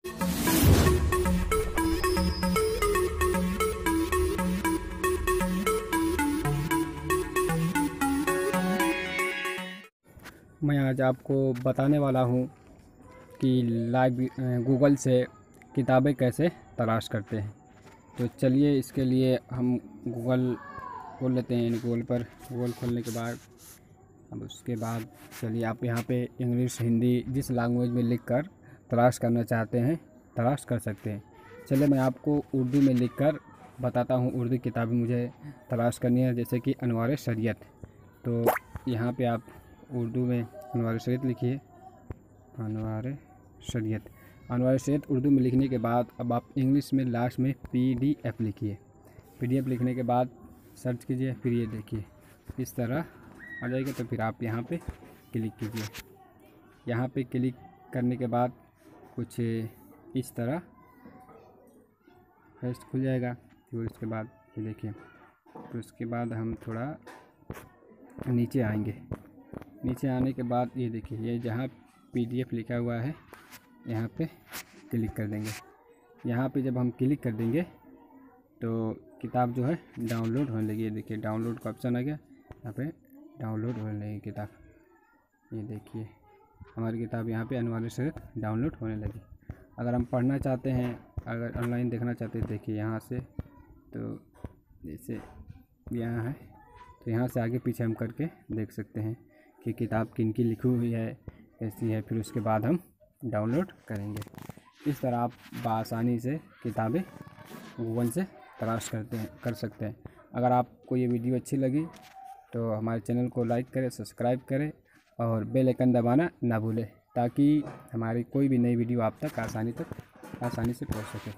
मैं आज आपको बताने वाला हूँ कि लाइव गूगल से किताबें कैसे तलाश करते हैं। तो चलिए इसके लिए हम गूगल खोल लेते हैं। गूगल खोलने के बाद अब उसके बाद चलिए आप यहाँ पे इंग्लिश हिंदी जिस लैंग्वेज में लिखकर तलाश करना चाहते हैं तलाश कर सकते हैं। चलिए मैं आपको उर्दू में लिखकर बताता हूँ उर्दू किताबें मुझे तलाश करनी है, जैसे कि अनवार शरीयत। तो यहाँ पे आप उर्दू में अनवार शरीयत लिखिए। अनवार शरीयत उर्दू में लिखने के बाद अब आप इंग्लिश में लास्ट में PDF लिखिए। PDF लिखने के बाद सर्च कीजिए, फिर ये देखिए इस तरह आ जाएगा। तो फिर आप यहाँ पे क्लिक कीजिए। यहाँ पे क्लिक करने के बाद कुछ इस तरह पेज खुल जाएगा। फिर उसके बाद ये देखिए, फिर उसके बाद हम थोड़ा नीचे आएंगे। नीचे आने के बाद ये देखिए, ये जहाँ PDF लिखा हुआ है यहाँ पे क्लिक कर देंगे। यहाँ पे जब हम क्लिक कर देंगे तो किताब जो है डाउनलोड होने लगी। ये देखिए डाउनलोड का ऑप्शन आ गया, यहाँ पे डाउनलोड होने लगी किताब। ये देखिए हमारी किताब यहाँ पे अनवार शरीयत डाउनलोड होने लगी। अगर हम पढ़ना चाहते हैं, अगर ऑनलाइन देखना चाहते हैं, देखिए यहाँ से तो जैसे यहाँ है तो यहाँ से आगे पीछे हम करके देख सकते हैं कि किताब किन की लिखी हुई है, कैसी है। फिर उसके बाद हम डाउनलोड करेंगे। इस तरह आप बआसानी से किताबें गूगल से तलाश कर सकते हैं। अगर आपको ये वीडियो अच्छी लगी तो हमारे चैनल को लाइक करें, सब्सक्राइब करें और बेल आइकन दबाना ना भूलें, ताकि हमारी कोई भी नई वीडियो आप तक आसानी से पहुंच सके।